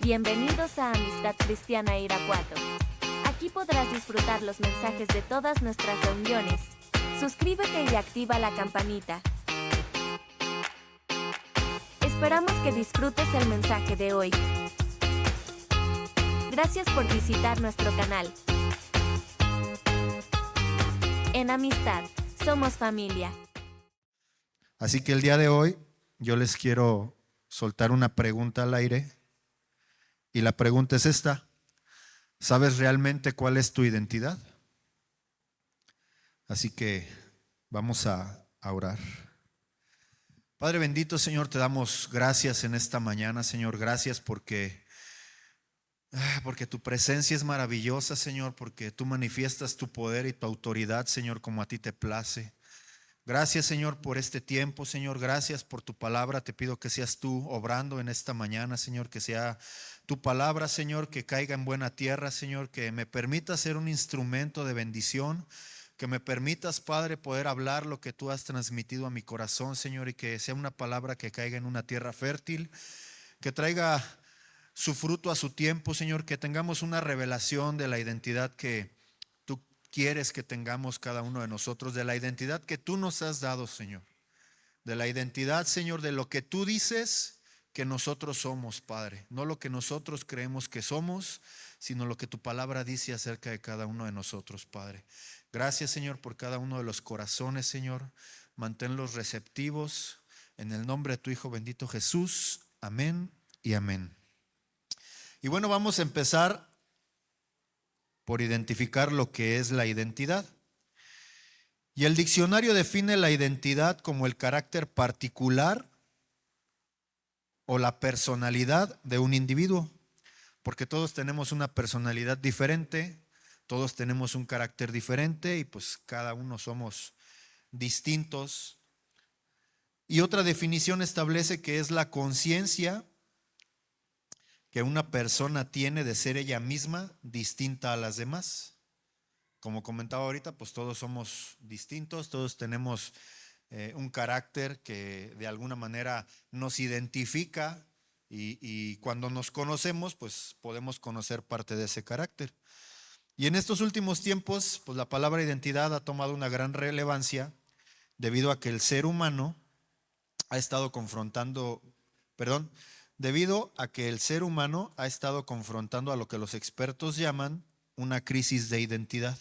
Bienvenidos a Amistad Cristiana Irapuato. Aquí podrás disfrutar los mensajes de todas nuestras reuniones. Suscríbete y activa la campanita. Esperamos que disfrutes el mensaje de hoy. Gracias por visitar nuestro canal. En Amistad, somos familia. Así que el día de hoy yo les quiero soltar una pregunta al aire. Y la pregunta es esta: ¿sabes realmente cuál es tu identidad? Así que vamos a orar. Padre bendito, Señor, te damos gracias en esta mañana, Señor. Gracias porque tu presencia es maravillosa, Señor, porque tú manifiestas tu poder y tu autoridad, Señor, como a ti te place. Gracias, Señor, por este tiempo, Señor. Gracias por tu palabra. Te pido que seas tú obrando en esta mañana, Señor, que sea tu palabra, Señor, que caiga en buena tierra, Señor, que me permita ser un instrumento de bendición, que me permitas, Padre, poder hablar lo que tú has transmitido a mi corazón, Señor, y que sea una palabra que caiga en una tierra fértil, que traiga su fruto a su tiempo, Señor, que tengamos una revelación de la identidad que tú quieres que tengamos cada uno de nosotros, de la identidad que tú nos has dado, Señor, de la identidad, Señor, de lo que tú dices que nosotros somos, Padre, no lo que nosotros creemos que somos, sino lo que tu palabra dice acerca de cada uno de nosotros, Padre. Gracias, Señor, por cada uno de los corazones, Señor. Manténlos receptivos en el nombre de tu Hijo bendito Jesús. Amén y amén. Y bueno, vamos a empezar por identificar lo que es la identidad. Y el diccionario define la identidad como el carácter particular o la personalidad de un individuo, porque todos tenemos una personalidad diferente, todos tenemos un carácter diferente y pues cada uno somos distintos. Y otra definición establece que es la conciencia que una persona tiene de ser ella misma distinta a las demás. Como comentaba ahorita, pues todos somos distintos, todos tenemos un carácter que de alguna manera nos identifica y cuando nos conocemos, pues podemos conocer parte de ese carácter. Y en estos últimos tiempos, pues la palabra identidad ha tomado una gran relevancia debido a que el ser humano ha estado debido a que el ser humano ha estado confrontando a lo que los expertos llaman una crisis de identidad.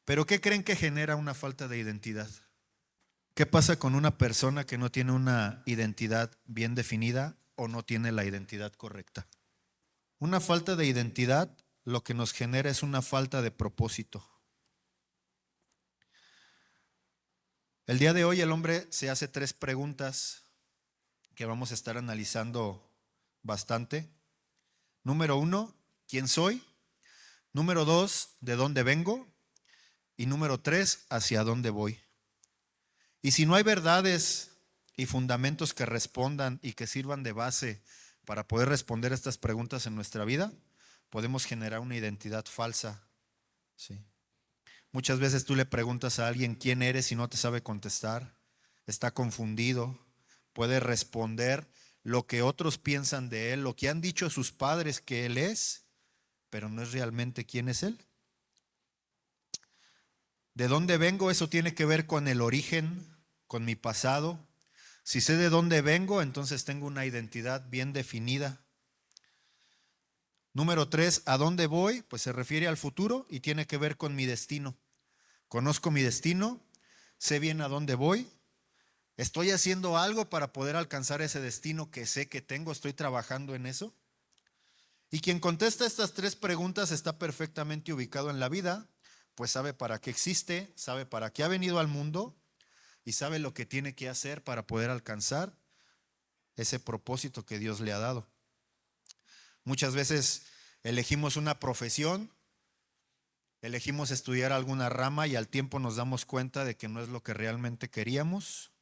¿Pero qué creen que genera una falta de identidad? ¿Qué pasa con una persona que no tiene una identidad bien definida o no tiene la identidad correcta? Una falta de identidad lo que nos genera es una falta de propósito. El día de hoy el hombre se hace 3 preguntas que vamos a estar analizando bastante. Número 1, ¿quién soy? Número 2, ¿de dónde vengo? Y número 3, ¿hacia dónde voy? Y si no hay verdades y fundamentos que respondan y que sirvan de base para poder responder estas preguntas en nuestra vida, podemos generar una identidad falsa. Sí. Muchas veces tú le preguntas a alguien quién eres y no te sabe contestar, está confundido, puede responder lo que otros piensan de él, lo que han dicho sus padres que él es, pero no es realmente quién es él. ¿De dónde vengo? Eso tiene que ver con el origen, con mi pasado. Si sé de dónde vengo, entonces tengo una identidad bien definida. Número 3, ¿a dónde voy? Pues se refiere al futuro y tiene que ver con mi destino. Conozco mi destino, sé bien a dónde voy, estoy haciendo algo para poder alcanzar ese destino que sé que tengo, estoy trabajando en eso. Y quien contesta estas 3 preguntas está perfectamente ubicado en la vida, pues sabe para qué existe, sabe para qué ha venido al mundo y sabe lo que tiene que hacer para poder alcanzar ese propósito que Dios le ha dado. Muchas veces elegimos una profesión, elegimos estudiar alguna rama y al tiempo nos damos cuenta de que no es lo que realmente queríamos.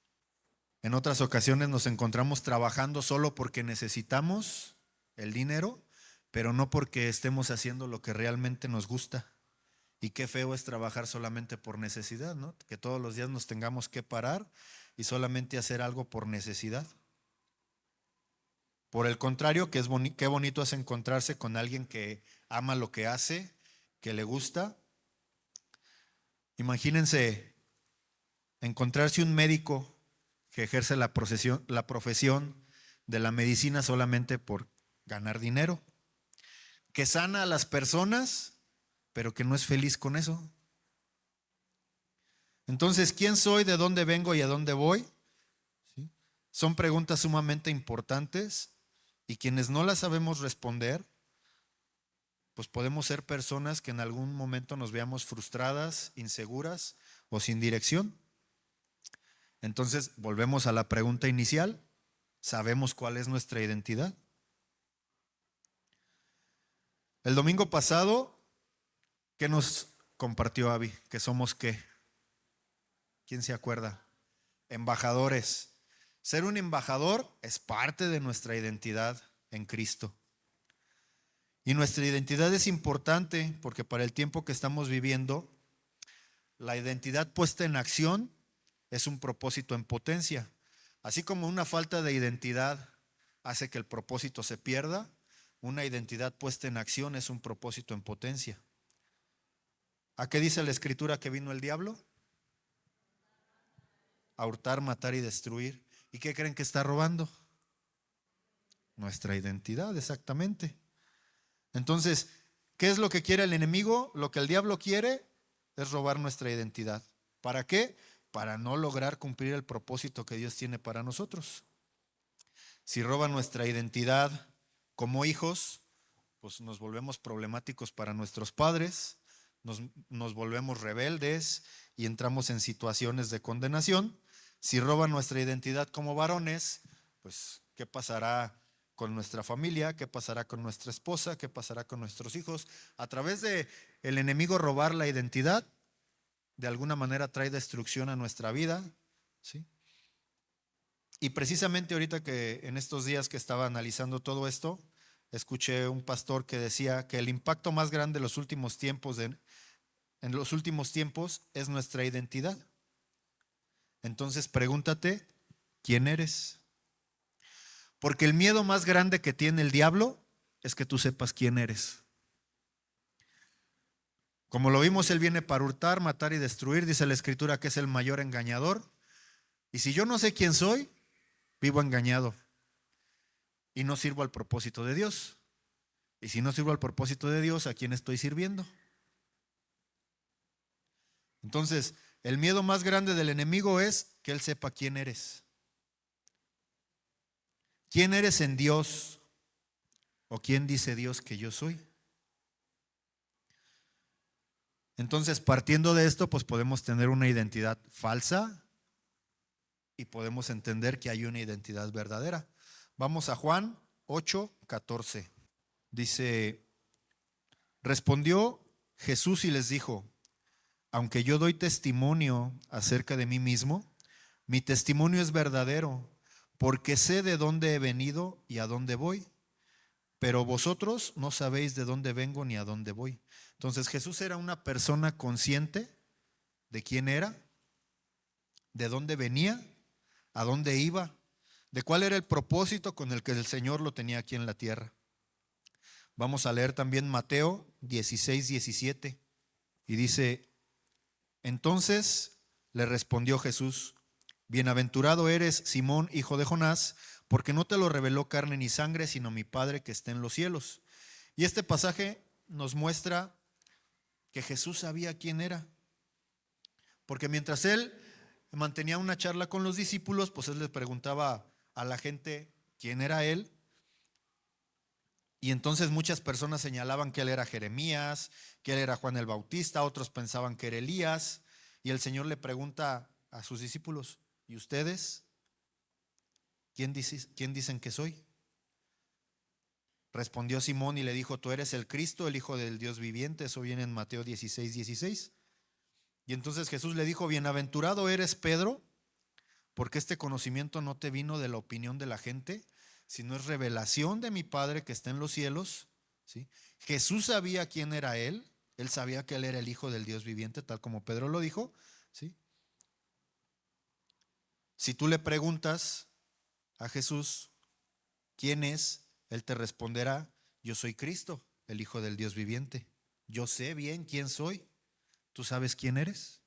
En otras ocasiones nos encontramos trabajando solo porque necesitamos el dinero, pero no porque estemos haciendo lo que realmente nos gusta. Y qué feo es trabajar solamente por necesidad, ¿no? Que todos los días nos tengamos que parar y solamente hacer algo por necesidad. Por el contrario, qué bonito es encontrarse con alguien que ama lo que hace, que le gusta. Imagínense encontrarse un médico que ejerce la profesión de la medicina solamente por ganar dinero, que sana a las personas, pero que no es feliz con eso. Entonces, ¿quién soy, de dónde vengo y a dónde voy? ¿Sí? Son preguntas sumamente importantes y quienes no las sabemos responder, pues podemos ser personas que en algún momento nos veamos frustradas, inseguras o sin dirección. Entonces, volvemos a la pregunta inicial. ¿Sabemos cuál es nuestra identidad? El domingo pasado, ¿qué nos compartió Abby? ¿Que somos qué? ¿Quién se acuerda? Embajadores. Ser un embajador es parte de nuestra identidad en Cristo. Y nuestra identidad es importante porque para el tiempo que estamos viviendo, la identidad puesta en acción es un propósito en potencia. Así como una falta de identidad hace que el propósito se pierda, una identidad puesta en acción es un propósito en potencia. ¿A qué dice la Escritura que vino el diablo? A hurtar, matar y destruir. ¿Y qué creen que está robando? Nuestra identidad, exactamente. Entonces, ¿qué es lo que quiere el enemigo? Lo que el diablo quiere es robar nuestra identidad. ¿Para qué? Para no lograr cumplir el propósito que Dios tiene para nosotros. Si roba nuestra identidad como hijos, pues nos volvemos problemáticos para nuestros padres, nos volvemos rebeldes y entramos en situaciones de condenación. Si roban nuestra identidad como varones, pues ¿qué pasará con nuestra familia? ¿Qué pasará con nuestra esposa? ¿Qué pasará con nuestros hijos? A través de el enemigo robar la identidad, de alguna manera trae destrucción a nuestra vida, ¿sí? Y precisamente ahorita que en estos días que estaba analizando todo esto, escuché un pastor que decía que el impacto más grande de los últimos tiempos en los últimos tiempos es nuestra identidad. Entonces pregúntate, ¿quién eres? Porque el miedo más grande que tiene el diablo es que tú sepas quién eres. Como lo vimos, él viene para hurtar, matar y destruir. Dice la Escritura que es el mayor engañador. Y si yo no sé quién soy, vivo engañado y no sirvo al propósito de Dios. Y si no sirvo al propósito de Dios, ¿a quién estoy sirviendo? Entonces, el miedo más grande del enemigo es que él sepa quién eres. ¿Quién eres en Dios? ¿O quién dice Dios que yo soy? Entonces, partiendo de esto, pues podemos tener una identidad falsa y podemos entender que hay una identidad verdadera. Vamos a Juan 8:14. Dice, respondió Jesús y les dijo, aunque yo doy testimonio acerca de mí mismo, mi testimonio es verdadero, porque sé de dónde he venido y a dónde voy, pero vosotros no sabéis de dónde vengo ni a dónde voy. Entonces Jesús era una persona consciente de quién era, de dónde venía, a dónde iba, de cuál era el propósito con el que el Señor lo tenía aquí en la tierra. Vamos a leer también Mateo 16:17 y dice, entonces le respondió Jesús, bienaventurado eres, Simón, hijo de Jonás, porque no te lo reveló carne ni sangre, sino mi Padre que está en los cielos. Y este pasaje nos muestra que Jesús sabía quién era, porque mientras él mantenía una charla con los discípulos, pues él les preguntaba a la gente quién era él. Y entonces muchas personas señalaban que él era Jeremías, que él era Juan el Bautista, otros pensaban que era Elías. Y el Señor le pregunta a sus discípulos, ¿y ustedes? ¿Quién dicen que soy? Respondió Simón y le dijo, tú eres el Cristo, el Hijo del Dios viviente. Eso viene en Mateo 16:16. Y entonces Jesús le dijo, bienaventurado eres Pedro, porque este conocimiento no te vino de la opinión de la gente, sino es revelación de mi Padre que está en los cielos. ¿Sí? Jesús sabía quién era él sabía que él era el Hijo del Dios viviente, tal como Pedro lo dijo. ¿Sí? Si tú le preguntas a Jesús, ¿Quién es? Él te responderá, yo soy Cristo, el Hijo del Dios viviente. Yo sé bien quién soy. ¿Tú sabes quién eres?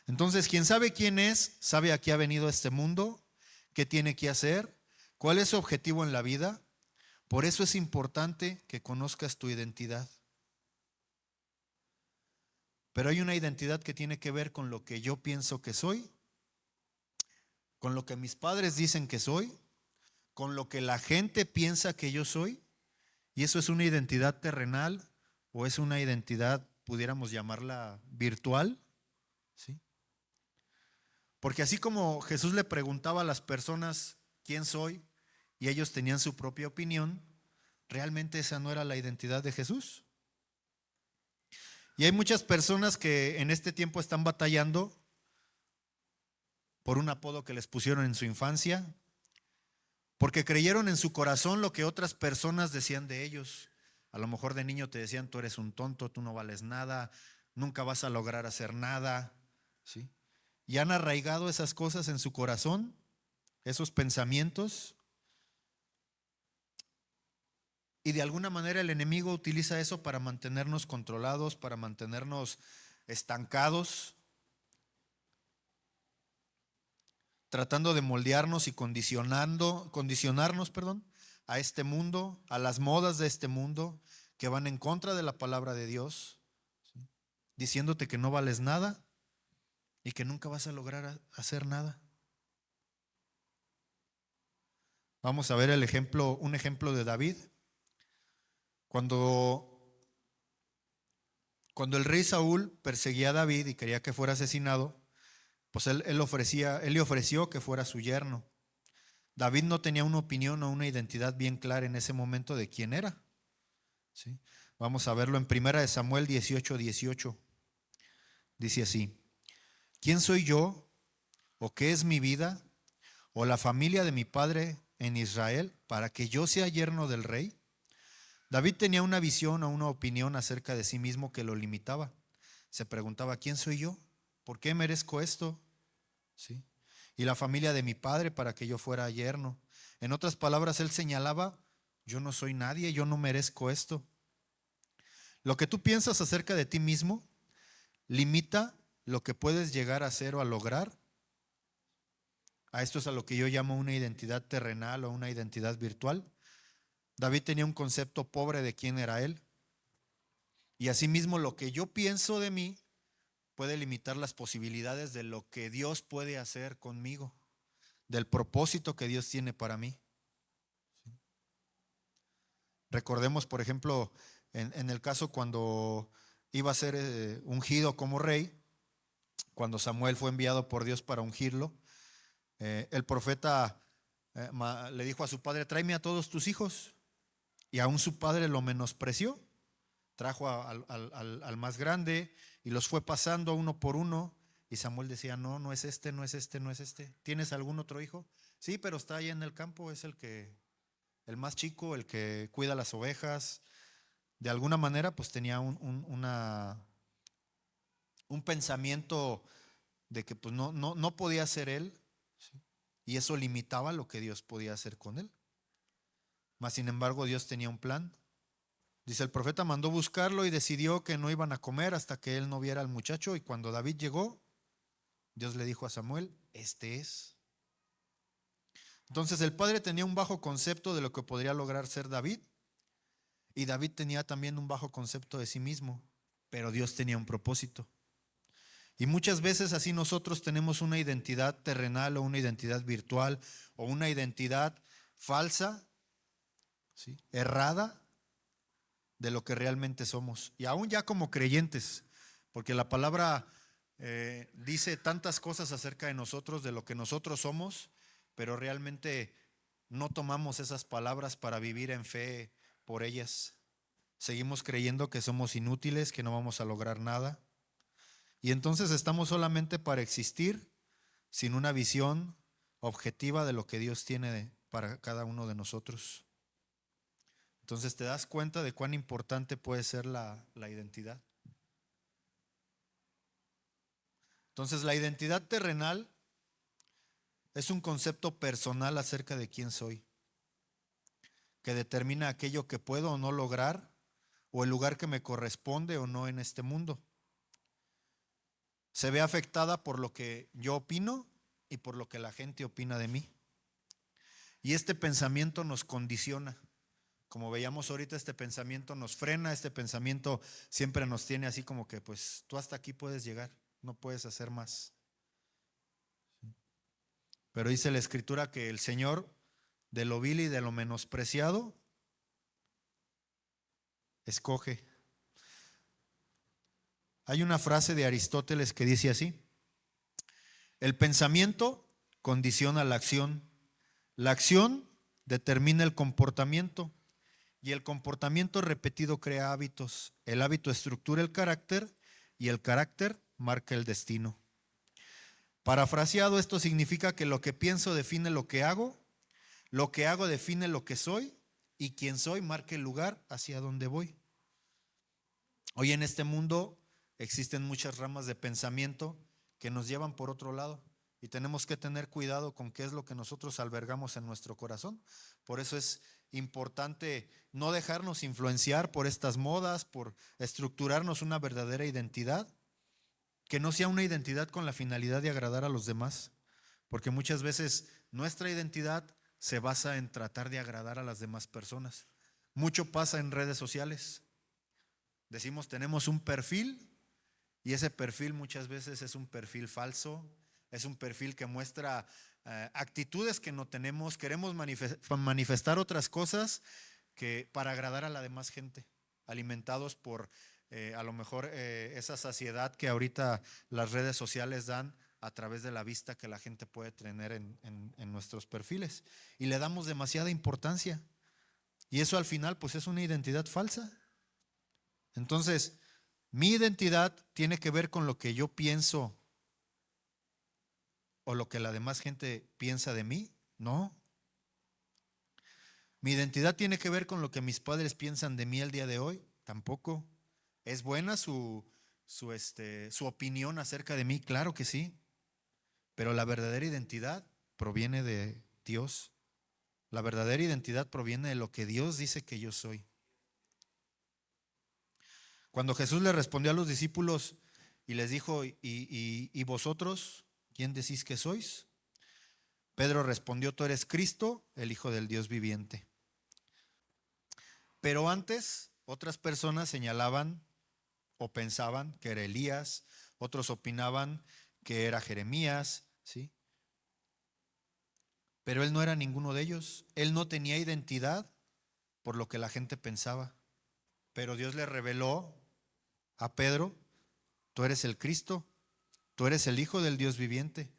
Entonces, quien sabe quién es, sabe a qué ha venido a este mundo, qué tiene que hacer, cuál es su objetivo en la vida. Por eso es importante que conozcas tu identidad. Pero hay una identidad que tiene que ver con lo que yo pienso que soy, con lo que mis padres dicen que soy, con lo que la gente piensa que yo soy. Y eso es una identidad terrenal o es una identidad, pudiéramos llamarla virtual, ¿sí? Porque así como Jesús le preguntaba a las personas quién soy y ellos tenían su propia opinión, realmente esa no era la identidad de Jesús. Y hay muchas personas que en este tiempo están batallando por un apodo que les pusieron en su infancia, porque creyeron en su corazón lo que otras personas decían de ellos. A lo mejor de niño te decían, tú eres un tonto, tú no vales nada, nunca vas a lograr hacer nada, ¿sí? Y han arraigado esas cosas en su corazón, esos pensamientos, y de alguna manera el enemigo utiliza eso para mantenernos controlados, para mantenernos estancados, tratando de moldearnos y condicionarnos, a este mundo, a las modas de este mundo que van en contra de la palabra de Dios, ¿sí? Diciéndote que no vales nada y que nunca vas a lograr hacer nada. Vamos a ver un ejemplo de David. Cuando el rey Saúl perseguía a David y quería que fuera asesinado, pues él le ofreció que fuera su yerno. David no tenía una opinión o una identidad bien clara en ese momento de quién era, ¿sí? Vamos a verlo en 1 Samuel 18:18. Dice así: ¿quién soy yo o qué es mi vida o la familia de mi padre en Israel para que yo sea yerno del rey? David tenía una visión o una opinión acerca de sí mismo que lo limitaba. Se preguntaba, ¿quién soy yo? ¿Por qué merezco esto? ¿Sí? Y la familia de mi padre para que yo fuera yerno. En otras palabras, él señalaba, yo no soy nadie, yo no merezco esto. Lo que tú piensas acerca de ti mismo limita lo que puedes llegar a hacer o a lograr. A esto es a lo que yo llamo una identidad terrenal o una identidad virtual. David tenía un concepto pobre de quién era él. Y asimismo lo que yo pienso de mí puede limitar las posibilidades de lo que Dios puede hacer conmigo, del propósito que Dios tiene para mí. Recordemos, por ejemplo, en el caso cuando iba a ser ungido como rey, cuando Samuel fue enviado por Dios para ungirlo, el profeta le dijo a su padre, tráeme a todos tus hijos. Y aún su padre lo menospreció. Trajo al más grande y los fue pasando uno por uno. Y Samuel decía, no, no es este, no es este, no es este. ¿Tienes algún otro hijo? Sí, pero está ahí en el campo, es el más chico, el que cuida las ovejas. De alguna manera, pues tenía un pensamiento de que pues no podía ser él, ¿sí? Y eso limitaba lo que Dios podía hacer con él. Mas sin embargo, Dios tenía un plan. Dice, el profeta mandó buscarlo y decidió que no iban a comer hasta que él no viera al muchacho. Y cuando David llegó, Dios le dijo a Samuel, este es. Entonces el padre tenía un bajo concepto de lo que podría lograr ser David. Y David tenía también un bajo concepto de sí mismo. Pero Dios tenía un propósito. Y muchas veces así nosotros tenemos una identidad terrenal o una identidad virtual o una identidad falsa, ¿sí? Errada de lo que realmente somos. Y aún ya como creyentes, porque la palabra dice tantas cosas acerca de nosotros, de lo que nosotros somos, pero realmente no tomamos esas palabras para vivir en fe por ellas. Seguimos creyendo que somos inútiles, que no vamos a lograr nada. Y entonces estamos solamente para existir sin una visión objetiva de lo que Dios tiene para cada uno de nosotros. Entonces te das cuenta de cuán importante puede ser la identidad. Entonces la identidad terrenal Es un concepto personal acerca de quién soy, que determina aquello que puedo o no lograr, o el lugar que me corresponde o no en este mundo. Se ve afectada por lo que yo opino y por lo que la gente opina de mí. Y este pensamiento nos condiciona. Como veíamos ahorita, este pensamiento nos frena, este pensamiento siempre nos tiene así como que pues tú hasta aquí puedes llegar, no puedes hacer más. Pero dice la Escritura que el Señor de lo vil y de lo menospreciado escoge. Hay una frase de Aristóteles que dice así: el pensamiento condiciona la acción determina el comportamiento y el comportamiento repetido crea hábitos, el hábito estructura el carácter y el carácter marca el destino. Parafraseado, esto significa que lo que pienso define lo que hago define lo que soy y quien soy marca el lugar hacia donde voy. Hoy en este mundo existen muchas ramas de pensamiento que nos llevan por otro lado y tenemos que tener cuidado con qué es lo que nosotros albergamos en nuestro corazón. Por eso es importante no dejarnos influenciar por estas modas, por estructurarnos una verdadera identidad, que no sea una identidad con la finalidad de agradar a los demás, porque muchas veces nuestra identidad se basa en tratar de agradar a las demás personas. Mucho pasa en redes sociales. Decimos tenemos un perfil y ese perfil muchas veces es un perfil falso, es un perfil que muestra actitudes que no tenemos, queremos manifestar otras cosas que para agradar a la demás gente, alimentados por a lo mejor esa saciedad que ahorita las redes sociales dan a través de la vista que la gente puede tener en nuestros perfiles. Y le damos demasiada importancia. Y eso al final pues es una identidad falsa. Entonces, mi identidad tiene que ver con lo que yo pienso o lo que la demás gente piensa de mí. No. Mi identidad tiene que ver con lo que mis padres piensan de mí el día de hoy. Tampoco. ¿Es buena su opinión acerca de mí? Claro que sí. Pero la verdadera identidad proviene de Dios. La verdadera identidad proviene de lo que Dios dice que yo soy. Cuando Jesús le respondió a los discípulos y les dijo, ¿y vosotros quién decís que sois? Pedro respondió, tú eres Cristo, el Hijo del Dios viviente. Pero antes otras personas señalaban o pensaban que era Elías, otros opinaban que era Jeremías, ¿sí? Pero él no era ninguno de ellos. Él no tenía identidad por lo que la gente pensaba. Pero Dios le reveló a Pedro, tú eres el Cristo, tú eres el Hijo del Dios viviente.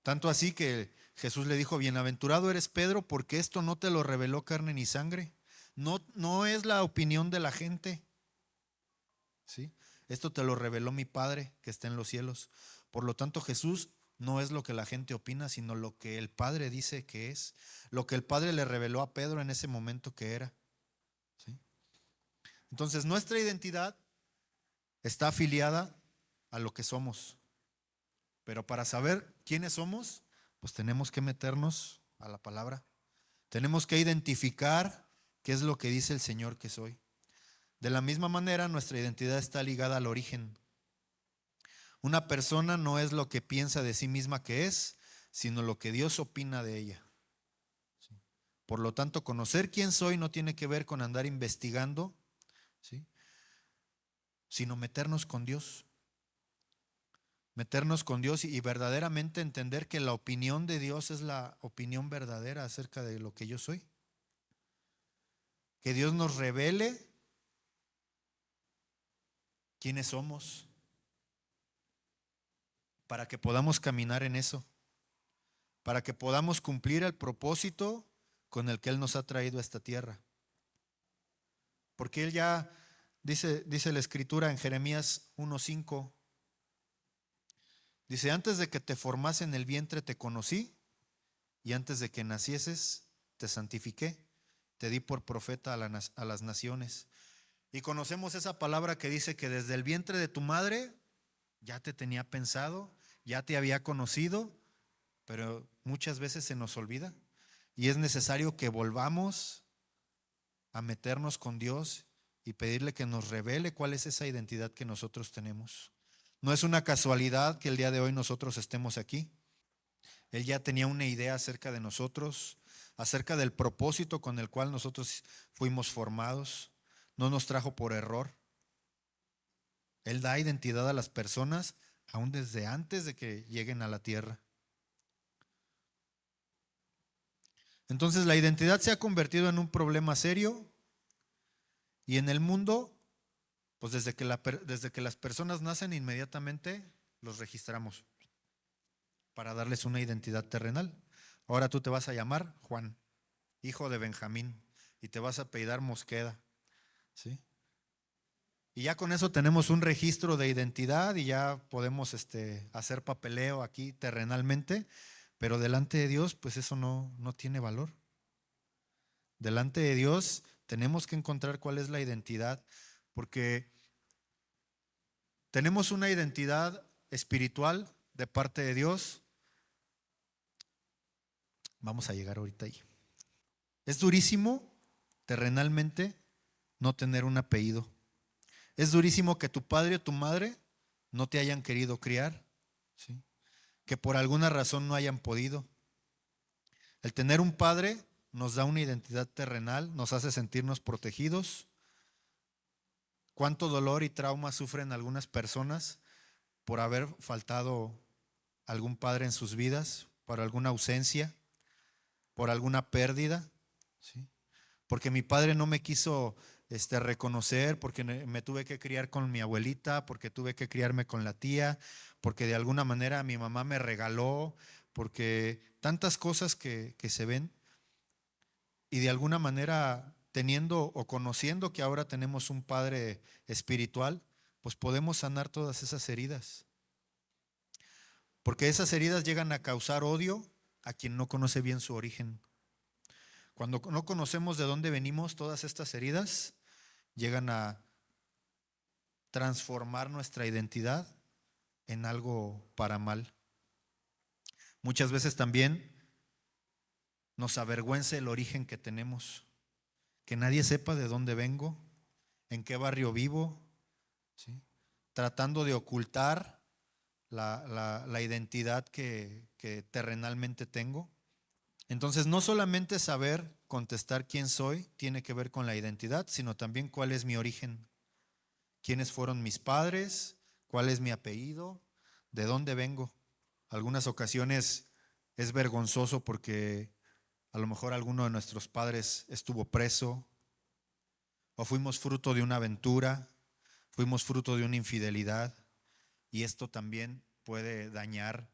Tanto así que Jesús le dijo, bienaventurado eres Pedro, porque esto no te lo reveló carne ni sangre. No es la opinión de la gente, ¿sí? Esto te lo reveló mi Padre que está en los cielos. Por lo tanto, Jesús no es lo que la gente opina, sino lo que el Padre dice que es, lo que el Padre le reveló a Pedro en ese momento que era, ¿sí? Entonces, nuestra identidad está afiliada a lo que somos. Pero para saber quiénes somos, pues tenemos que meternos a la palabra. Tenemos que identificar qué es lo que dice el Señor que soy. De la misma manera, nuestra identidad está ligada al origen. Una persona no es lo que piensa de sí misma que es, sino lo que Dios opina de ella. Por lo tanto, conocer quién soy no tiene que ver con andar investigando, ¿sí?, sino meternos con Dios. Meternos con Dios y verdaderamente entender que la opinión de Dios es la opinión verdadera acerca de lo que yo soy. Que Dios nos revele quiénes somos para que podamos caminar en eso, para que podamos cumplir el propósito con el que Él nos ha traído a esta tierra. Porque Él ya dice la Escritura en Jeremías 1:5, dice, antes de que te formase en el vientre te conocí, y antes de que nacieses te santifiqué, te di por profeta a las naciones. Y conocemos esa palabra que dice que desde el vientre de tu madre ya te tenía pensado, ya te había conocido, pero muchas veces se nos olvida y es necesario que volvamos a meternos con Dios y pedirle que nos revele cuál es esa identidad que nosotros tenemos. No es una casualidad que el día de hoy nosotros estemos aquí. Él ya tenía una idea acerca de nosotros, acerca del propósito con el cual nosotros fuimos formados. No nos trajo por error. Él da identidad a las personas aún desde antes de que lleguen a la tierra. Entonces la identidad se ha convertido en un problema serio y en el mundo, pues desde que las personas nacen inmediatamente los registramos para darles una identidad terrenal. Ahora tú te vas a llamar Juan, hijo de Benjamín, y te vas a apellidar Mosqueda, ¿sí? Y ya con eso tenemos un registro de identidad y ya podemos hacer papeleo aquí terrenalmente, pero delante de Dios, pues eso no tiene valor. Delante de Dios tenemos que encontrar cuál es la identidad, porque tenemos una identidad espiritual de parte de Dios. Vamos a llegar ahorita ahí. Es durísimo terrenalmente no tener un apellido. Es durísimo que tu padre o tu madre no te hayan querido criar, ¿sí? Que por alguna razón no hayan podido. El tener un padre nos da una identidad terrenal, nos hace sentirnos protegidos. Cuánto dolor y trauma sufren algunas personas por haber faltado algún padre en sus vidas, por alguna ausencia, por alguna pérdida, ¿sí? Porque mi padre no me quiso reconocer, porque me tuve que criar con mi abuelita, porque tuve que criarme con la tía, porque de alguna manera mi mamá me regaló, porque tantas cosas que se ven, y de alguna manera teniendo o conociendo que ahora tenemos un padre espiritual, pues podemos sanar todas esas heridas. Porque esas heridas llegan a causar odio a quien no conoce bien su origen. Cuando no conocemos de dónde venimos, todas estas heridas llegan a transformar nuestra identidad en algo para mal. Muchas veces también nos avergüenza el origen que tenemos, que nadie sepa de dónde vengo, en qué barrio vivo, ¿sí? Tratando de ocultar la identidad que terrenalmente tengo. Entonces, no solamente saber contestar quién soy tiene que ver con la identidad, sino también cuál es mi origen, quiénes fueron mis padres, cuál es mi apellido, de dónde vengo. Algunas ocasiones es vergonzoso porque a lo mejor alguno de nuestros padres estuvo preso, o fuimos fruto de una aventura, fuimos fruto de una infidelidad, y esto también puede dañar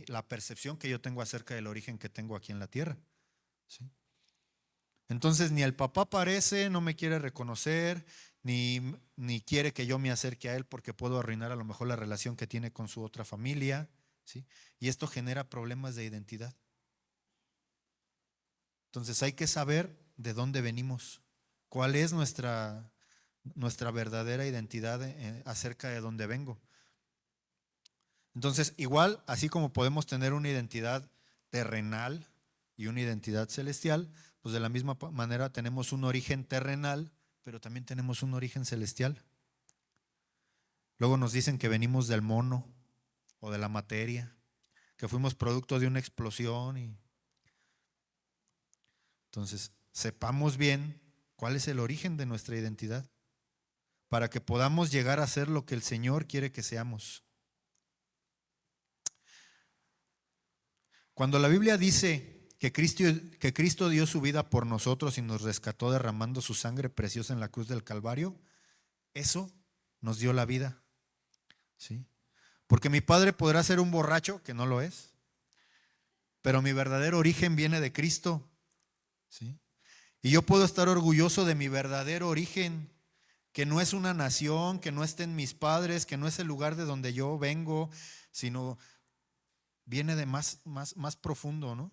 la percepción que yo tengo acerca del origen que tengo aquí en la tierra, ¿sí? Entonces ni el papá parece, no me quiere reconocer, ni quiere que yo me acerque a él porque puedo arruinar a lo mejor la relación que tiene con su otra familia, ¿sí? Y esto genera problemas de identidad. Entonces hay que saber de dónde venimos, cuál es nuestra verdadera identidad acerca de dónde vengo. Entonces, igual, así como podemos tener una identidad terrenal y una identidad celestial, pues de la misma manera tenemos un origen terrenal, pero también tenemos un origen celestial. Luego nos dicen que venimos del mono o de la materia, que fuimos producto de una explosión. Entonces, sepamos bien cuál es el origen de nuestra identidad para que podamos llegar a ser lo que el Señor quiere que seamos. Cuando la Biblia dice que Cristo dio su vida por nosotros y nos rescató derramando su sangre preciosa en la cruz del Calvario, eso nos dio la vida, ¿sí? Porque mi padre podrá ser un borracho, que no lo es, pero mi verdadero origen viene de Cristo, ¿sí? Y yo puedo estar orgulloso de mi verdadero origen, que no es una nación, que no estén mis padres, que no es el lugar de donde yo vengo, sino viene de más profundo, ¿no?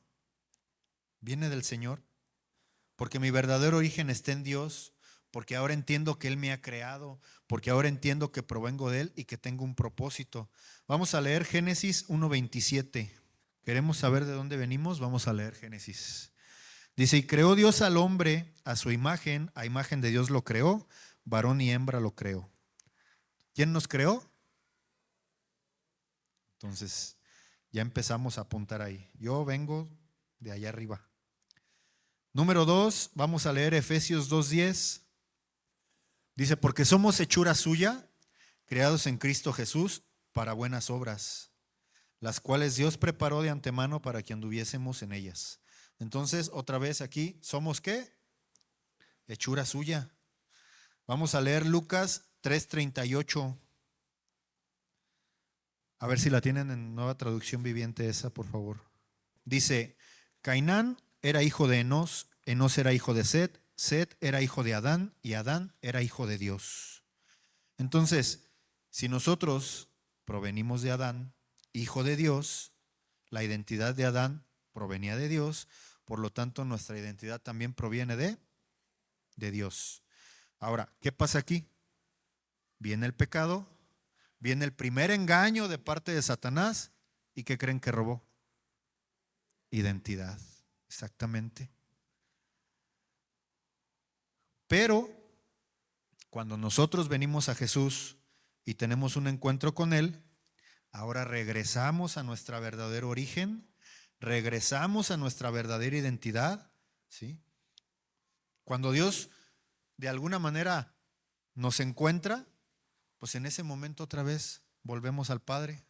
Viene del Señor, porque mi verdadero origen está en Dios, porque ahora entiendo que Él me ha creado, porque ahora entiendo que provengo de Él y que tengo un propósito. Vamos a leer Génesis 1:27. ¿Queremos saber de dónde venimos? Vamos a leer Génesis. Dice, y creó Dios al hombre a su imagen, a imagen de Dios lo creó, varón y hembra lo creó. ¿Quién nos creó? Entonces, ya empezamos a apuntar ahí. Yo vengo de allá arriba. Número 2, vamos a leer Efesios 2:10. Dice, porque somos hechura suya, creados en Cristo Jesús para buenas obras, las cuales Dios preparó de antemano para que anduviésemos en ellas. Entonces, otra vez aquí, ¿somos qué? Hechura suya. Vamos a leer Lucas 3:38. A ver si la tienen en Nueva Traducción Viviente esa, por favor. Dice, Cainán era hijo de Enós, Enós era hijo de Set, Set era hijo de Adán y Adán era hijo de Dios. Entonces, si nosotros provenimos de Adán, hijo de Dios, la identidad de Adán provenía de Dios, por lo tanto nuestra identidad también proviene de Dios. Ahora, ¿qué pasa aquí? Viene el pecado, viene el primer engaño de parte de Satanás, ¿y qué creen que robó? Identidad, exactamente. Pero cuando nosotros venimos a Jesús y tenemos un encuentro con Él, ahora regresamos a nuestro verdadero origen, regresamos a nuestra verdadera identidad, ¿sí? Cuando Dios de alguna manera nos encuentra, pues en ese momento otra vez volvemos al Padre.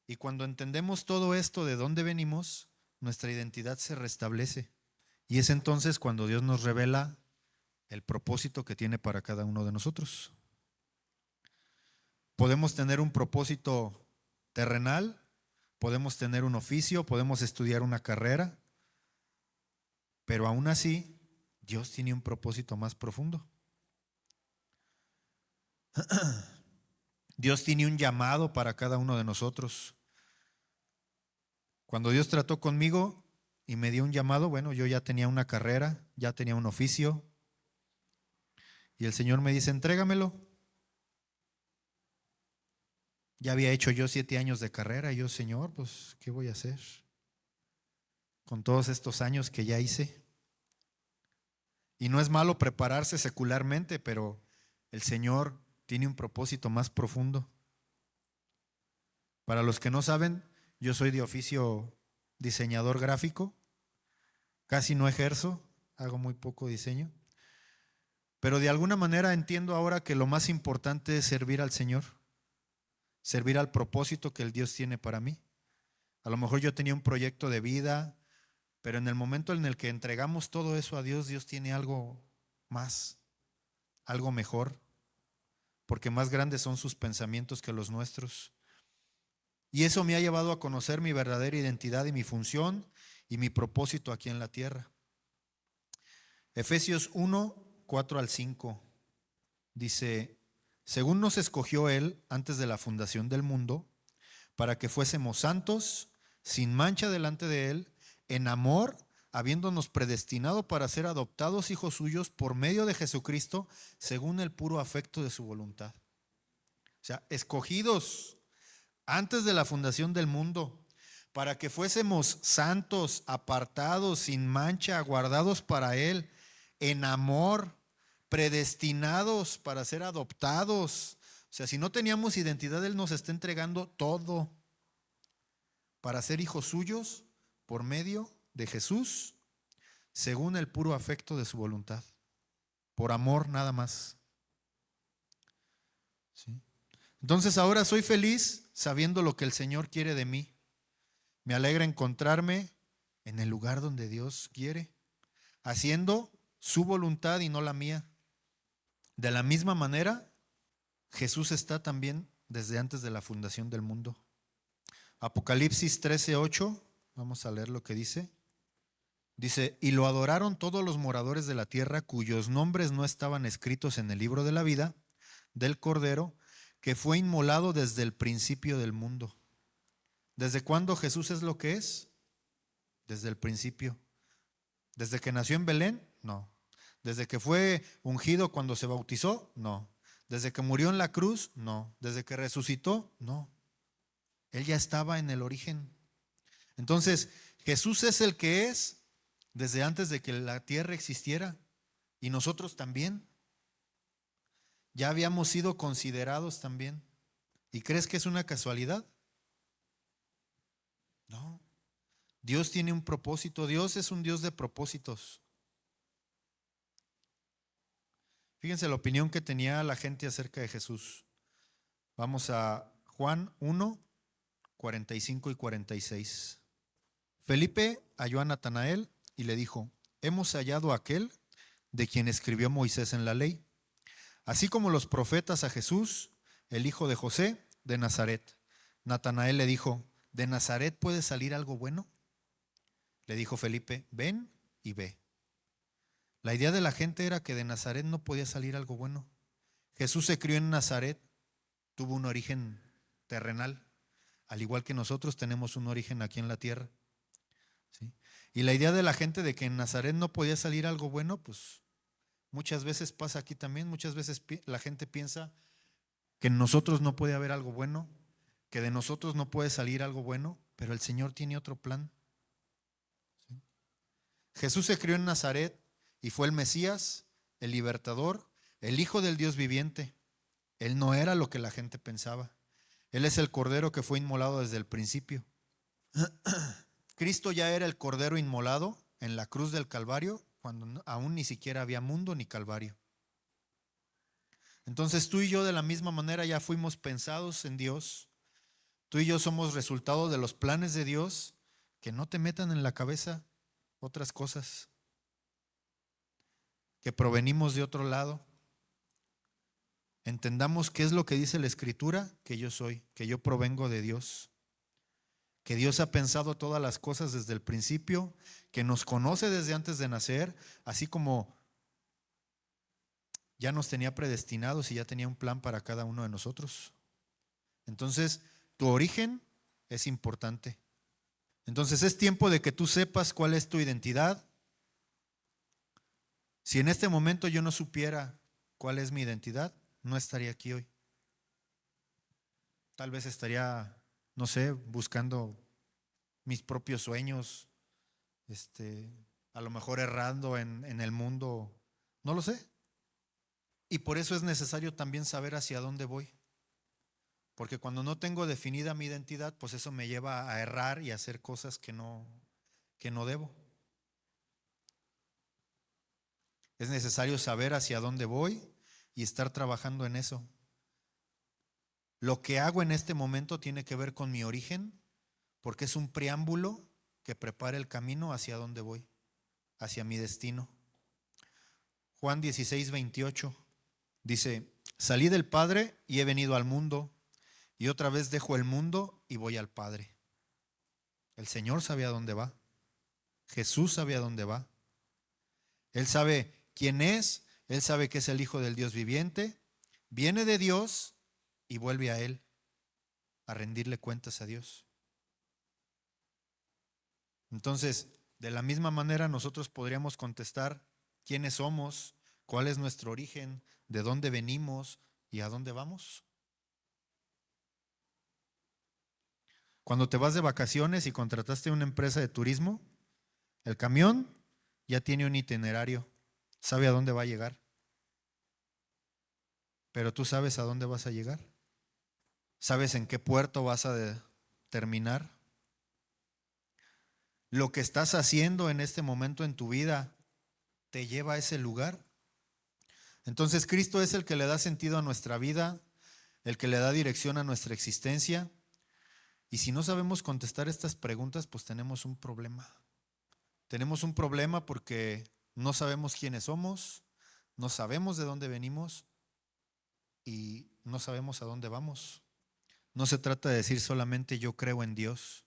Y cuando entendemos todo esto, de dónde venimos, nuestra identidad se restablece. Y es entonces cuando Dios nos revela el propósito que tiene para cada uno de nosotros. Podemos tener un propósito terrenal, podemos tener un oficio, podemos estudiar una carrera, pero aún así Dios tiene un propósito más profundo. Dios tiene un llamado para cada uno de nosotros. Cuando Dios trató conmigo y me dio un llamado, bueno, yo ya tenía una carrera, ya tenía un oficio, y el Señor me dice, entrégamelo. Ya había hecho yo 7 años de carrera y yo, Señor, pues, ¿qué voy a hacer con todos estos años que ya hice? Y no es malo prepararse secularmente, pero el Señor tiene un propósito más profundo. Para los que no saben, yo soy de oficio diseñador gráfico, casi no ejerzo, hago muy poco diseño, pero de alguna manera entiendo ahora que lo más importante es servir al Señor, servir al propósito que el Dios tiene para mí. A lo mejor yo tenía un proyecto de vida, pero en el momento en el que entregamos todo eso a Dios, Dios tiene algo más, algo mejor, porque más grandes son sus pensamientos que los nuestros. Y eso me ha llevado a conocer mi verdadera identidad y mi función y mi propósito aquí en la tierra. Efesios 1:4-5 dice, según nos escogió Él antes de la fundación del mundo, para que fuésemos santos, sin mancha delante de Él, en amor, habiéndonos predestinado para ser adoptados hijos suyos por medio de Jesucristo, según el puro afecto de su voluntad. O sea, escogidos antes de la fundación del mundo, para que fuésemos santos, apartados, sin mancha, guardados para Él, en amor, predestinados para ser adoptados. O sea, si no teníamos identidad, Él nos está entregando todo para ser hijos suyos por medio de Jesús, según el puro afecto de su voluntad, por amor nada más. ¿Sí? Entonces ahora soy feliz sabiendo lo que el Señor quiere de mí. Me alegra encontrarme en el lugar donde Dios quiere, haciendo su voluntad y no la mía. De la misma manera, Jesús está también desde antes de la fundación del mundo. Apocalipsis 13:8, vamos a leer lo que dice. Dice, y lo adoraron todos los moradores de la tierra cuyos nombres no estaban escritos en el libro de la vida del Cordero, que fue inmolado desde el principio del mundo. ¿Desde cuándo Jesús es lo que es? Desde el principio. ¿Desde que nació en Belén? No. ¿Desde que fue ungido cuando se bautizó? No. ¿Desde que murió en la cruz? No. ¿Desde que resucitó? No. Él ya estaba en el origen. Entonces, Jesús es el que es desde antes de que la tierra existiera, y nosotros también. Ya habíamos sido considerados también. ¿Y crees que es una casualidad? No. Dios tiene un propósito. Dios es un Dios de propósitos. Fíjense la opinión que tenía la gente acerca de Jesús. Vamos a Juan 1, 45 y 46. Felipe halló a Natanael y le dijo: hemos hallado a aquel de quien escribió Moisés en la ley, así como los profetas, a Jesús, el hijo de José, de Nazaret. Natanael le dijo: ¿de Nazaret puede salir algo bueno? Le dijo Felipe: ven y ve. La idea de la gente era que de Nazaret no podía salir algo bueno. Jesús se crió en Nazaret, tuvo un origen terrenal, al igual que nosotros tenemos un origen aquí en la tierra. ¿Sí? Y la idea de la gente de que en Nazaret no podía salir algo bueno, pues muchas veces pasa aquí también. Muchas veces la gente piensa que en nosotros no puede haber algo bueno, que de nosotros no puede salir algo bueno, pero el Señor tiene otro plan. ¿Sí? Jesús se crió en Nazaret y fue el Mesías, el libertador, el Hijo del Dios viviente. Él no era lo que la gente pensaba. Él es el Cordero que fue inmolado desde el principio. Cristo ya era el Cordero inmolado en la cruz del Calvario, cuando aún ni siquiera había mundo ni Calvario. Entonces tú y yo de la misma manera ya fuimos pensados en Dios. Tú y yo somos resultado de los planes de Dios. Que no te metan en la cabeza otras cosas, que provenimos de otro lado. Entendamos qué es lo que dice la Escritura, que yo soy, que yo provengo de Dios, que Dios ha pensado todas las cosas desde el principio, que nos conoce desde antes de nacer, así como ya nos tenía predestinados y ya tenía un plan para cada uno de nosotros. Entonces, tu origen es importante. Entonces, es tiempo de que tú sepas cuál es tu identidad. Si en este momento yo no supiera cuál es mi identidad, no estaría aquí hoy. Tal vez estaría, no sé, buscando mis propios sueños, a lo mejor errando en el mundo, no lo sé. Y por eso es necesario también saber hacia dónde voy. Porque cuando no tengo definida mi identidad, pues eso me lleva a errar y a hacer cosas que no debo. Es necesario saber hacia dónde voy y estar trabajando en eso. Lo que hago en este momento tiene que ver con mi origen, porque es un preámbulo que prepara el camino hacia dónde voy, hacia mi destino. Juan 16, 28 dice: salí del Padre y he venido al mundo, y otra vez dejo el mundo y voy al Padre. El Señor sabe a dónde va. Jesús sabe a dónde va. Él sabe quién es. Él sabe que es el Hijo del Dios viviente. Viene de Dios y vuelve a Él, a rendirle cuentas a Dios. Entonces, de la misma manera nosotros podríamos contestar quiénes somos, cuál es nuestro origen, de dónde venimos y a dónde vamos. Cuando te vas de vacaciones y contrataste una empresa de turismo, el camión ya tiene un itinerario, sabe a dónde va a llegar. Pero tú sabes a dónde vas a llegar. ¿Sabes en qué puerto vas a terminar? Lo que estás haciendo en este momento en tu vida te lleva a ese lugar. Entonces Cristo es el que le da sentido a nuestra vida, el que le da dirección a nuestra existencia. Y si no sabemos contestar estas preguntas, pues tenemos un problema. Tenemos un problema porque no sabemos quiénes somos, no sabemos de dónde venimos y no sabemos a dónde vamos. No se trata de decir solamente yo creo en Dios.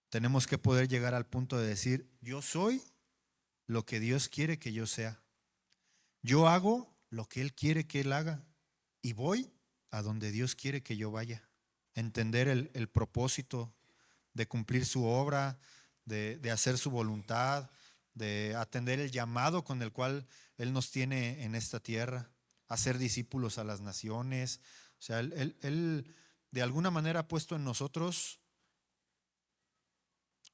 Tenemos que poder llegar al punto de decir: yo soy lo que Dios quiere que yo sea. Yo hago lo que Él quiere que Él haga y voy a donde Dios quiere que yo vaya. Entender el propósito de cumplir su obra, de hacer su voluntad, de atender el llamado con el cual Él nos tiene en esta tierra, hacer discípulos a las naciones. O sea, Él de alguna manera ha puesto en nosotros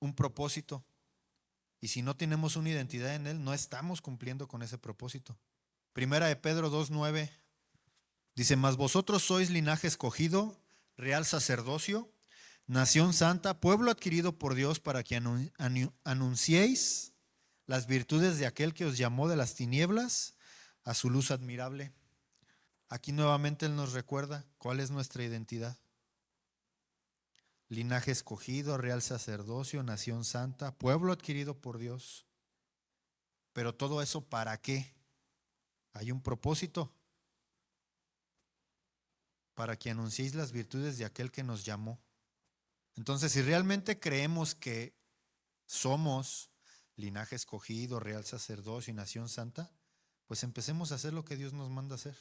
un propósito. Y si no tenemos una identidad en Él, no estamos cumpliendo con ese propósito. Primera de Pedro 2:9 dice: mas vosotros sois linaje escogido, real sacerdocio, nación santa, pueblo adquirido por Dios, para que anunciéis las virtudes de aquel que os llamó de las tinieblas a su luz admirable. Aquí nuevamente Él nos recuerda cuál es nuestra identidad. Linaje escogido, real sacerdocio, nación santa, pueblo adquirido por Dios. Pero todo eso, ¿para qué? Hay un propósito. Para que anunciéis las virtudes de aquel que nos llamó. Entonces, si realmente creemos que somos linaje escogido, real sacerdocio y nación santa, pues empecemos a hacer lo que Dios nos manda hacer.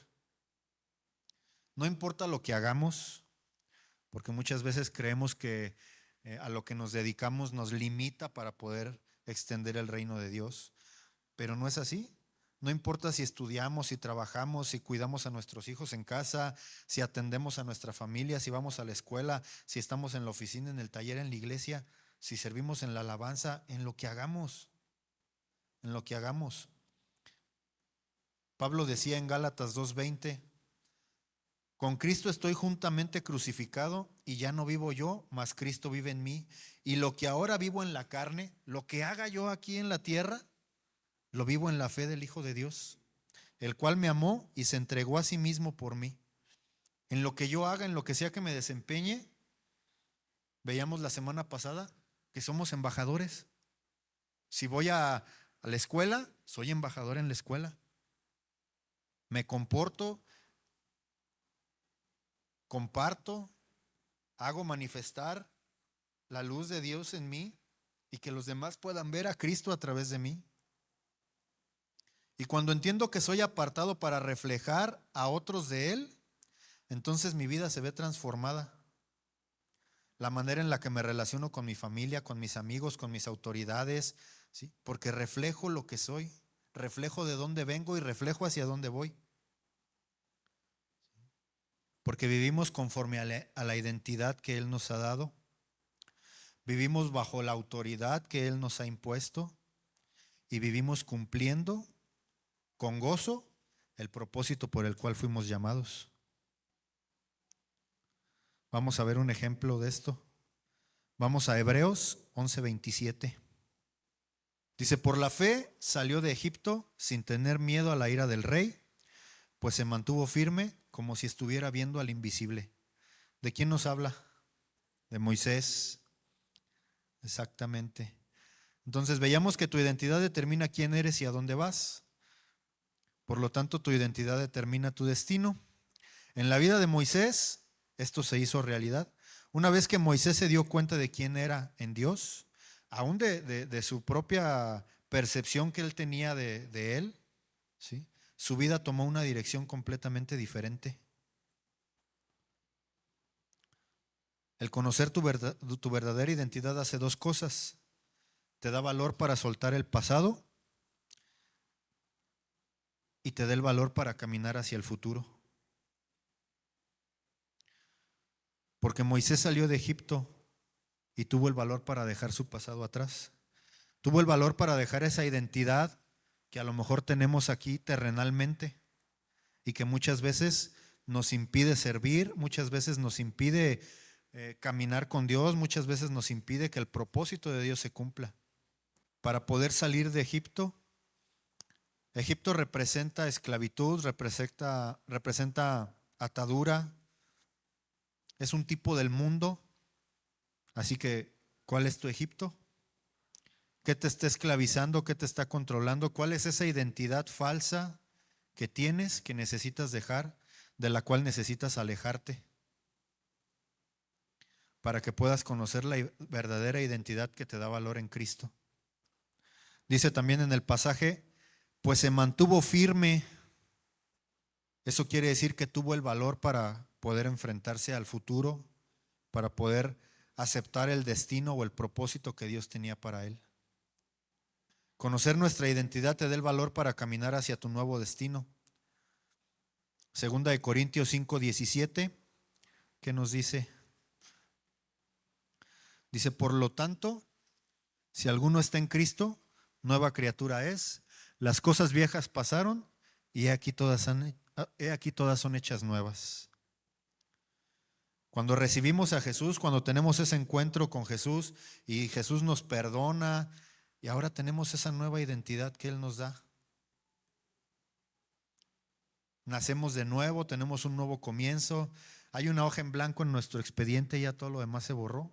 No importa lo que hagamos, porque muchas veces creemos que a lo que nos dedicamos nos limita para poder extender el reino de Dios, pero no es así. No importa si estudiamos, si trabajamos, si cuidamos a nuestros hijos en casa, si atendemos a nuestra familia, si vamos a la escuela, si estamos en la oficina, en el taller, en la iglesia, si servimos en la alabanza, en lo que hagamos, en lo que hagamos. Pablo decía en Gálatas 2:20: con Cristo estoy juntamente crucificado, y ya no vivo yo, mas Cristo vive en mí. Y lo que ahora vivo en la carne, lo que haga yo aquí en la tierra, lo vivo en la fe del Hijo de Dios, el cual me amó y se entregó a sí mismo por mí. En lo que yo haga, en lo que sea que me desempeñe, veíamos la semana pasada que somos embajadores. Si voy a la escuela, soy embajador en la escuela. Me comporto, comparto, hago manifestar la luz de Dios en mí y que los demás puedan ver a Cristo a través de mí. Y cuando entiendo que soy apartado para reflejar a otros de Él, entonces mi vida se ve transformada. La manera en la que me relaciono con mi familia, con mis amigos, con mis autoridades, ¿sí? Porque reflejo lo que soy, reflejo de dónde vengo y reflejo hacia dónde voy. Porque vivimos conforme a la identidad que Él nos ha dado. Vivimos bajo la autoridad que Él nos ha impuesto y vivimos cumpliendo con gozo el propósito por el cual fuimos llamados. Vamos a ver un ejemplo de esto. Vamos a Hebreos 11:27. Dice: por la fe salió de Egipto sin tener miedo a la ira del rey, pues se mantuvo firme como si estuviera viendo al invisible. ¿De quién nos habla? De Moisés. Exactamente. Entonces veíamos que tu identidad determina quién eres y a dónde vas. Por lo tanto, tu identidad determina tu destino. En la vida de Moisés, esto se hizo realidad. Una vez que Moisés se dio cuenta de quién era en Dios, aún de su propia percepción que él tenía de él, ¿sí? Su vida tomó una dirección completamente diferente. El conocer tu verdadera identidad hace dos cosas. Te da valor para soltar el pasado y te da el valor para caminar hacia el futuro. Porque Moisés salió de Egipto y tuvo el valor para dejar su pasado atrás. Tuvo el valor para dejar esa identidad que a lo mejor tenemos aquí terrenalmente y que muchas veces nos impide servir, muchas veces nos impide caminar con Dios, muchas veces nos impide que el propósito de Dios se cumpla. Para poder salir de Egipto, Egipto representa esclavitud, representa atadura, es un tipo del mundo. Así que, ¿cuál es tu Egipto? ¿Qué te está esclavizando? ¿Qué te está controlando? ¿Cuál es esa identidad falsa que tienes, que necesitas dejar, de la cual necesitas alejarte? Para que puedas conocer la verdadera identidad que te da valor en Cristo. Dice también en el pasaje: pues se mantuvo firme. Eso quiere decir que tuvo el valor para poder enfrentarse al futuro, para poder aceptar el destino o el propósito que Dios tenía para él. Conocer nuestra identidad te da el valor para caminar hacia tu nuevo destino. Segunda de Corintios 5:17, ¿qué nos dice? Dice: por lo tanto, Si alguno está en Cristo, nueva criatura es. Las cosas viejas pasaron y he aquí todas son hechas nuevas. Cuando recibimos a Jesús, cuando tenemos ese encuentro con Jesús y Jesús nos perdona y ahora tenemos esa nueva identidad que Él nos da. Nacemos de nuevo, tenemos un nuevo comienzo. Hay una hoja en blanco en nuestro expediente, ya todo lo demás se borró.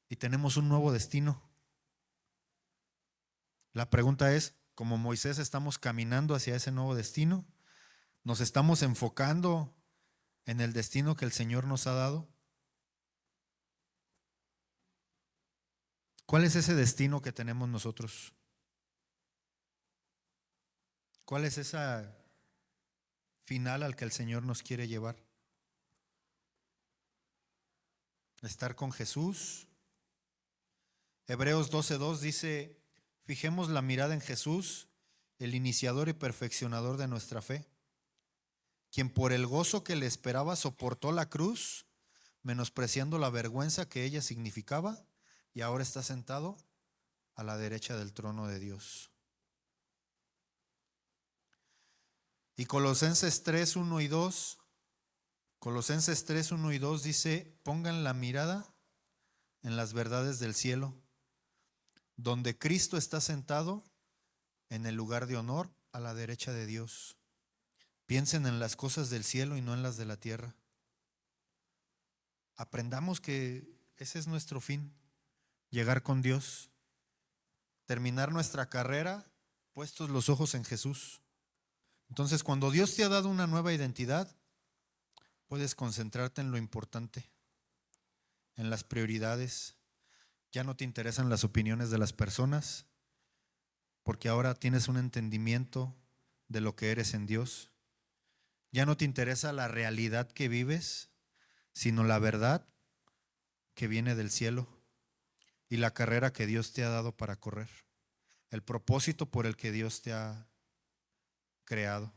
Y tenemos un nuevo destino. La pregunta es, como Moisés, ¿estamos caminando hacia ese nuevo destino? ¿Nos estamos enfocando en el destino que el Señor nos ha dado? ¿Cuál es ese destino que tenemos nosotros? ¿Cuál es esa final al que el Señor nos quiere llevar? ¿Estar con Jesús? Hebreos 12:2 dice: fijemos la mirada en Jesús, el iniciador y perfeccionador de nuestra fe, quien por el gozo que le esperaba soportó la cruz, menospreciando la vergüenza que ella significaba, y ahora está sentado a la derecha del trono de Dios. Y Colosenses 3:1 y 2, Colosenses 3:1 y 2 dice: pongan la mirada en las verdades del cielo, donde Cristo está sentado en el lugar de honor a la derecha de Dios. Piensen en las cosas del cielo y no en las de la tierra. Aprendamos que ese es nuestro fin, llegar con Dios, terminar nuestra carrera puestos los ojos en Jesús. Entonces, cuando Dios te ha dado una nueva identidad, puedes concentrarte en lo importante, en las prioridades. Ya no te interesan las opiniones de las personas, porque ahora tienes un entendimiento de lo que eres en Dios. Ya no te interesa la realidad que vives, sino la verdad que viene del cielo y la carrera que Dios te ha dado para correr, el propósito por el que Dios te ha creado.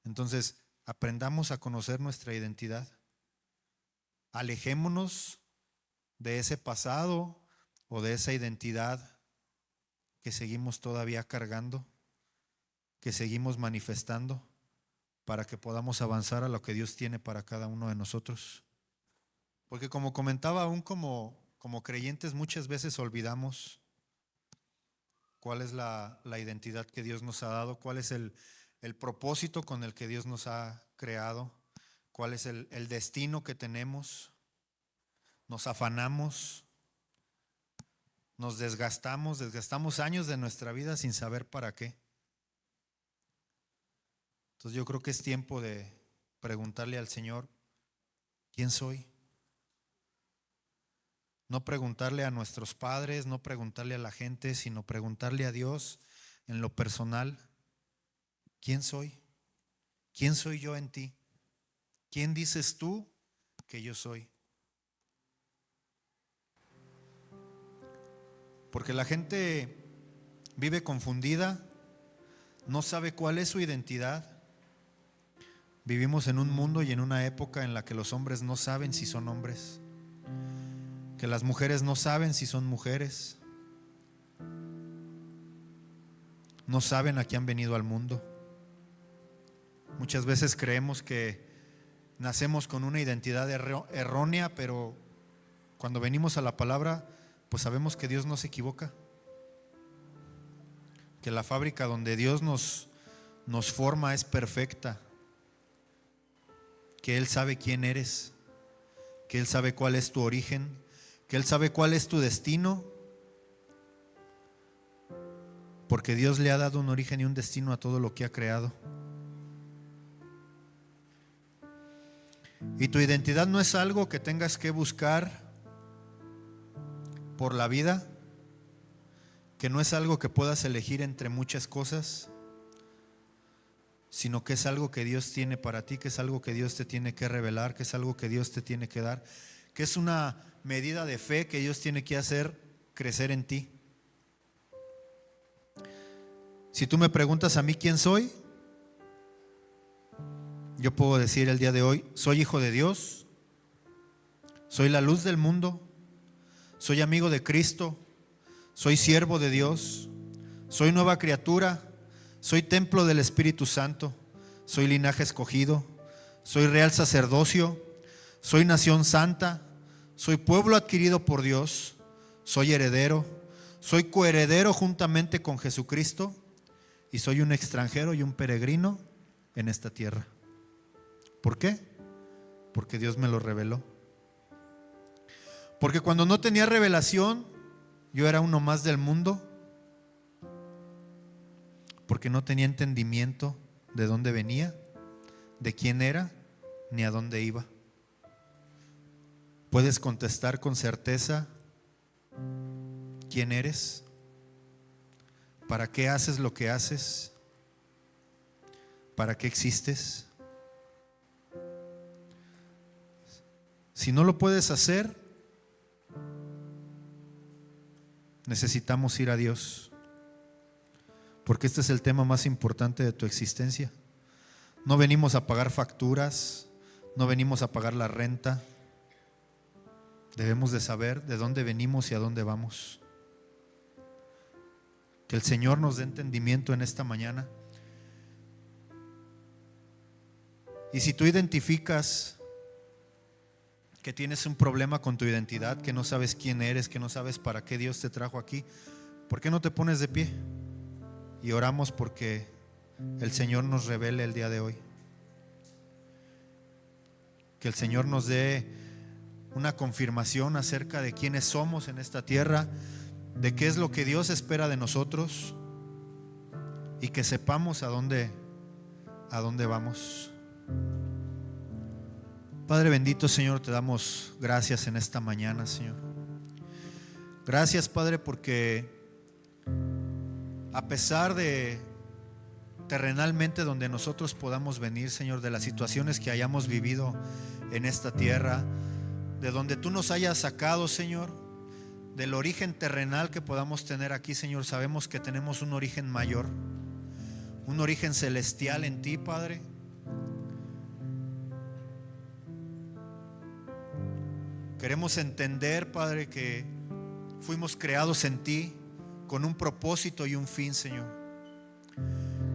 Entonces, aprendamos a conocer nuestra identidad. Alejémonos de ese pasado o de esa identidad que seguimos todavía cargando, que seguimos manifestando, para que podamos avanzar a lo que Dios tiene para cada uno de nosotros. Porque como comentaba, aún como creyentes muchas veces olvidamos cuál es la identidad que Dios nos ha dado, cuál es el propósito con el que Dios nos ha creado, cuál es el destino que tenemos. Nos afanamos, nos desgastamos años de nuestra vida sin saber para qué. Entonces yo creo que es tiempo de preguntarle al Señor, ¿quién soy? No preguntarle a nuestros padres, no preguntarle a la gente, sino preguntarle a Dios en lo personal, ¿quién soy? ¿Quién soy yo en ti? ¿Quién dices tú que yo soy? Porque la gente vive confundida, no sabe cuál es su identidad. Vivimos en un mundo y en una época en la que los hombres no saben si son hombres, que las mujeres no saben si son mujeres, no saben a qué han venido al mundo. Muchas veces creemos que nacemos con una identidad errónea, pero cuando venimos a la palabra, pues sabemos que Dios no se equivoca, que la fábrica donde Dios nos forma es perfecta, que Él sabe quién eres, que Él sabe cuál es tu origen, que Él sabe cuál es tu destino, porque Dios le ha dado un origen y un destino a todo lo que ha creado. Y tu identidad no es algo que tengas que buscar por la vida, que no es algo que puedas elegir entre muchas cosas, sino que es algo que Dios tiene para ti, que es algo que Dios te tiene que revelar, que es algo que Dios te tiene que dar, que es una medida de fe que Dios tiene que hacer crecer en ti. Si tú me preguntas a mí quién soy, yo puedo decir el día de hoy, soy hijo de Dios, soy la luz del mundo, soy amigo de Cristo, soy siervo de Dios, soy nueva criatura, soy templo del Espíritu Santo, soy linaje escogido, soy real sacerdocio, soy nación santa, soy pueblo adquirido por Dios, soy heredero, soy coheredero juntamente con Jesucristo y soy un extranjero y un peregrino en esta tierra. ¿Por qué? Porque Dios me lo reveló. Porque cuando no tenía revelación, yo era uno más del mundo. Porque no tenía entendimiento de dónde venía, de quién era, ni a dónde iba. ¿Puedes contestar con certeza quién eres? ¿Para qué haces lo que haces? ¿Para qué existes? Si no lo puedes hacer, necesitamos ir a Dios, porque este es el tema más importante de tu existencia. No venimos a pagar facturas, no venimos a pagar la renta. Debemos de saber de dónde venimos y a dónde vamos. Que el Señor nos dé entendimiento en esta mañana. Y si tú identificas que tienes un problema con tu identidad, que no sabes quién eres, que no sabes para qué Dios te trajo aquí, ¿por qué no te pones de pie? Y oramos porque el Señor nos revele el día de hoy. Que el Señor nos dé una confirmación acerca de quiénes somos en esta tierra, de qué es lo que Dios espera de nosotros y que sepamos a dónde vamos. Padre bendito, Señor, te damos gracias en esta mañana, Señor. Gracias, Padre, porque a pesar de terrenalmente donde nosotros podamos venir, Señor, de las situaciones que hayamos vivido en esta tierra, de donde tú nos hayas sacado, Señor, del origen terrenal que podamos tener aquí, Señor, sabemos que tenemos un origen mayor, un origen celestial en ti, Padre. Queremos entender, Padre, que fuimos creados en ti con un propósito y un fin, Señor.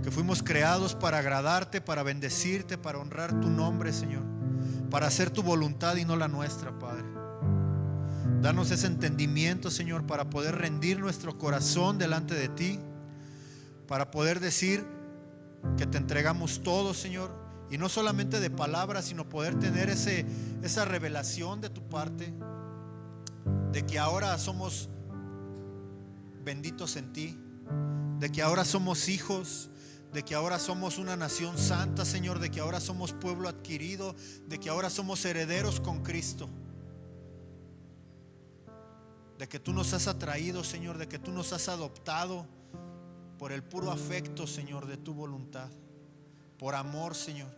Que fuimos creados para agradarte, para bendecirte, para honrar tu nombre, Señor, para hacer tu voluntad y no la nuestra, Padre. Danos ese entendimiento, Señor, para poder rendir nuestro corazón delante de ti, para poder decir que te entregamos todo, Señor. Y no solamente de palabras, sino poder tener esa revelación de tu parte, de que ahora somos benditos en ti, de que ahora somos hijos, de que ahora somos una nación santa, Señor, de que ahora somos pueblo adquirido, de que ahora somos herederos con Cristo, de que tú nos has atraído, Señor, de que tú nos has adoptado por el puro afecto, Señor, de tu voluntad, por amor, Señor.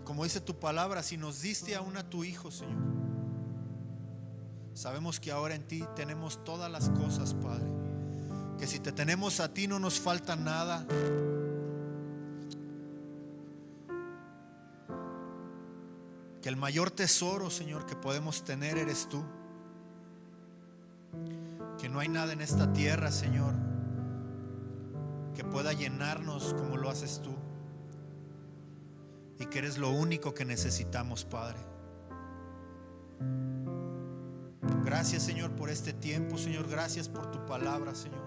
Como dice tu palabra, si nos diste aún a tu Hijo, Señor, sabemos que ahora en ti tenemos todas las cosas, Padre. Que si te tenemos a ti no nos falta nada. Que el mayor tesoro, Señor, que podemos tener eres tú. Que no hay nada en esta tierra, Señor, que pueda llenarnos como lo haces tú. Y que eres lo único que necesitamos, Padre. Gracias, Señor, por este tiempo, Señor. Gracias por tu palabra, Señor.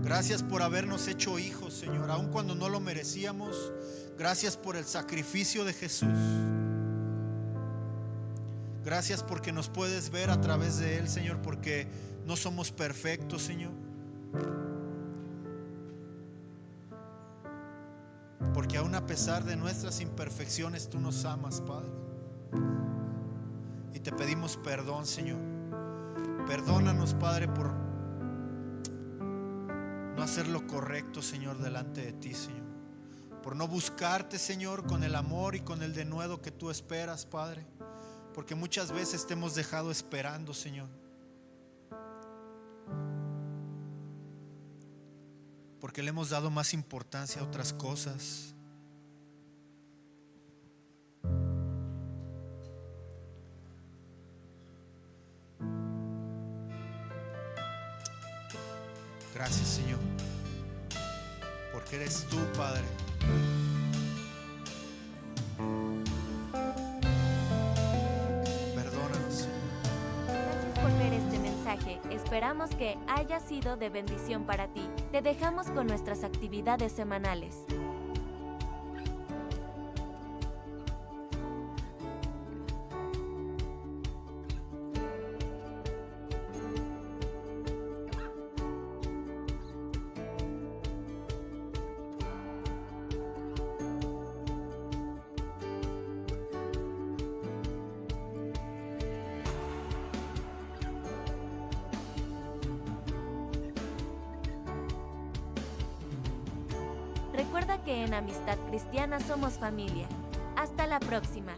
Gracias por habernos hecho hijos, Señor, aun cuando no lo merecíamos. Gracias por el sacrificio de Jesús. Gracias porque nos puedes ver a través de Él, Señor, porque no somos perfectos, Señor. Porque aún a pesar de nuestras imperfecciones, tú nos amas, Padre. Y te pedimos perdón, Señor. Perdónanos, Padre, por no hacer lo correcto, Señor, delante de ti, Señor. Por no buscarte, Señor, con el amor y con el denuedo que tú esperas, Padre. Porque muchas veces te hemos dejado esperando, Señor. Porque le hemos dado más importancia a otras cosas. Gracias, Señor, porque eres tú, Padre. Perdónanos, Señor. Gracias por ver este mensaje. Esperamos que haya sido de bendición para ti. Te dejamos con nuestras actividades semanales. Recuerda que en Amistad Cristiana somos familia. Hasta la próxima.